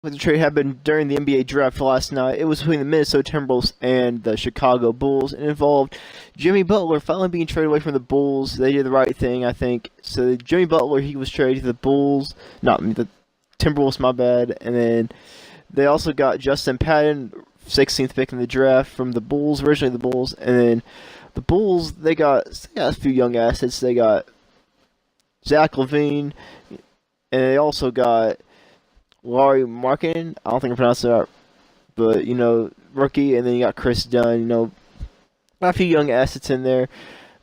Like the trade happened during the NBA draft last night. It was between the Minnesota Timberwolves and the Chicago Bulls. It involved Jimmy Butler finally being traded away from the Bulls. They did the right thing, I think. So Jimmy Butler, he was traded to the Bulls, not the Timberwolves, my bad. And then they also got Justin Patton, 16th pick in the draft from the Bulls, originally the Bulls. And then the Bulls, they got a few young assets. They got Zach LaVine, and they also got Laurie Markin. I don't think I pronounced it right, but rookie, and then you got Chris Dunn. A few young assets in there,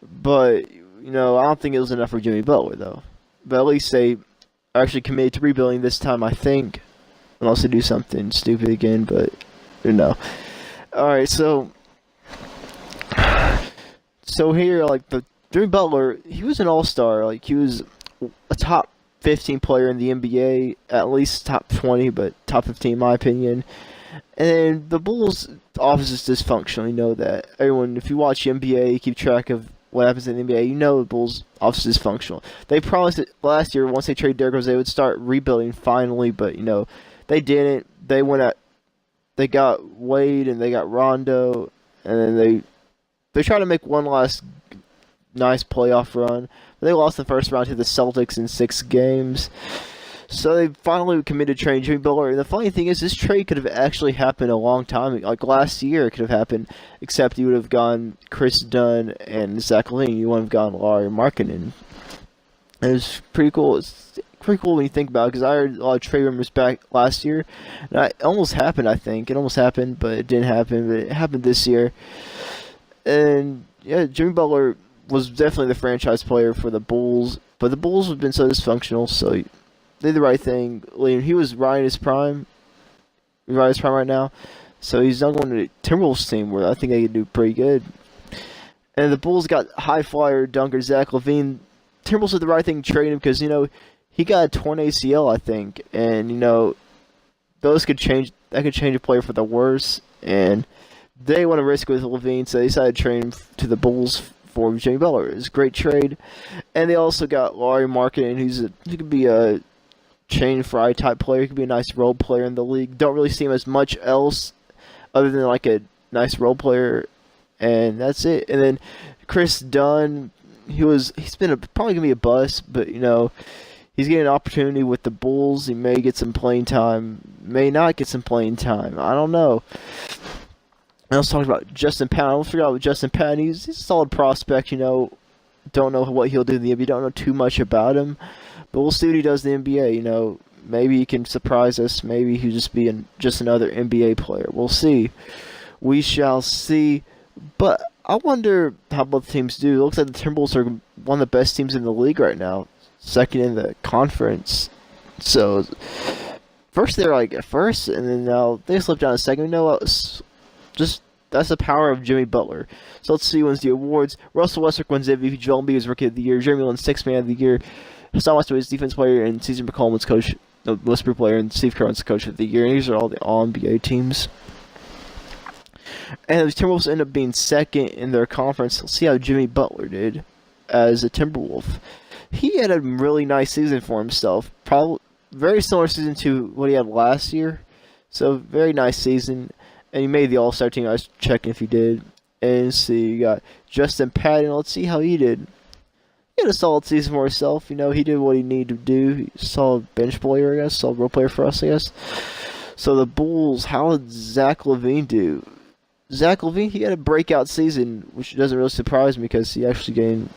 but I don't think it was enough for Jimmy Butler though. But at least they are actually committed to rebuilding this time, I think, unless they do something stupid again. But All right, so here, like the Jimmy Butler, he was an all-star. Like he was a top 15 player in the NBA, at least top 20, but top 15 in my opinion. And then the Bulls' office is dysfunctional. You know that. Everyone, if you watch the NBA, you keep track of what happens in the NBA, you know the Bulls' office is dysfunctional. They promised it last year, once they traded Derrick Rose, they would start rebuilding finally, but they didn't. They got Wade and they got Rondo, and then they tried to make one last nice playoff run. But they lost the first round to the Celtics in 6 games. So they finally committed to trading Jimmy Butler. And the funny thing is, this trade could have actually happened a long time. Like last year, it could have happened, except you would have gone Chris Dunn and Zach LaVine. You wouldn't have gone Laurie Markkinen. And it was pretty cool. It's pretty cool when you think about it, because I heard a lot of trade rumors back last year. And it almost happened, I think. It almost happened, but it didn't happen. But it happened this year. And yeah, Jimmy Butler was definitely the franchise player for the Bulls, but the Bulls have been so dysfunctional, so they did the right thing. He was right in his prime. He's right in his prime right now, so he's not going to the Timberwolves team where I think they could do pretty good. And the Bulls got high flyer dunker Zach LaVine. Timberwolves did the right thing trading him because he got a torn ACL, I think, and those could change. That could change a player for the worse, and they want to risk it with LaVine, so they decided to trade him to the Bulls for Jimmy Butler. It's a great trade. And they also got Laurie Markkinen, who could be a chain fry type player. He could be a nice role player in the league. Don't really see him as much else other than like a nice role player, and that's it. And then Chris Dunn, he's been probably gonna be a bust, but he's getting an opportunity with the Bulls. He may get some playing time, may not get some playing time. I don't know. I was talking about Justin Patton. I almost forgot about Justin Patton. He's a solid prospect, Don't know what he'll do in the NBA. Don't know too much about him. But we'll see what he does in the NBA. Maybe he can surprise us. Maybe he'll just be just another NBA player. We'll see. We shall see. But I wonder how both teams do. It looks like the Timberwolves are one of the best teams in the league right now. Second in the conference. So, first they're like at first, and then now they slipped down a second. That's the power of Jimmy Butler. So let's see who wins the awards. Russell Westbrook wins MVP. Joel Embiid is Rookie of the Year. Jeremy Lin's Sixth Man of the Year. Hassan Westbrook is Defense Player, and CJ McCollum was Coach, the Westbrook Player, and Steve Kerr was Coach of the Year. And these are all the All-NBA teams. And the Timberwolves end up being second in their conference. Let's see how Jimmy Butler did as a Timberwolf. He had a really nice season for himself. Probably very similar season to what he had last year. So very nice season. And he made the All-Star team. I was checking if he did. And see, you got Justin Patton. Let's see how he did. He had a solid season for himself. He did what he needed to do. He's a solid bench player, I guess. Solid role player for us, I guess. So the Bulls, how did Zach LaVine do? Zach LaVine, he had a breakout season, which doesn't really surprise me because he actually gained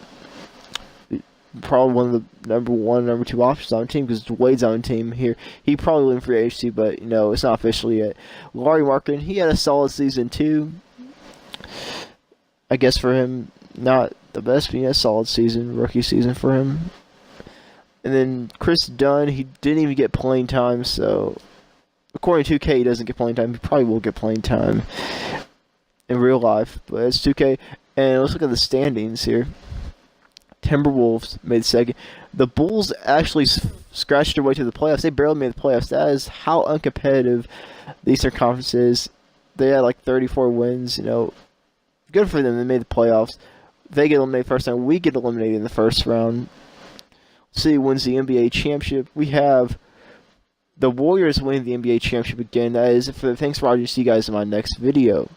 probably one of the number 1, number 2 options on the team because Wade's on the team here. He probably went for agency, but it's not official yet. Laurie Markkinen, he had a solid season too. I guess for him, not the best, but he had a solid season, rookie season for him. And then Chris Dunn, he didn't even get playing time, so according to 2K, he doesn't get playing time. He probably will get playing time in real life, but it's 2K. And let's look at the standings here. Timberwolves made second. The Bulls actually scratched their way to the playoffs. They barely made the playoffs. That is how uncompetitive the Eastern Conference is. They had like 34 wins. Good for them. They made the playoffs. They get eliminated first round. We get eliminated in the first round. Let's see who wins the NBA championship. We have the Warriors winning the NBA championship again. That is it for thanks for watching. See you guys in my next video.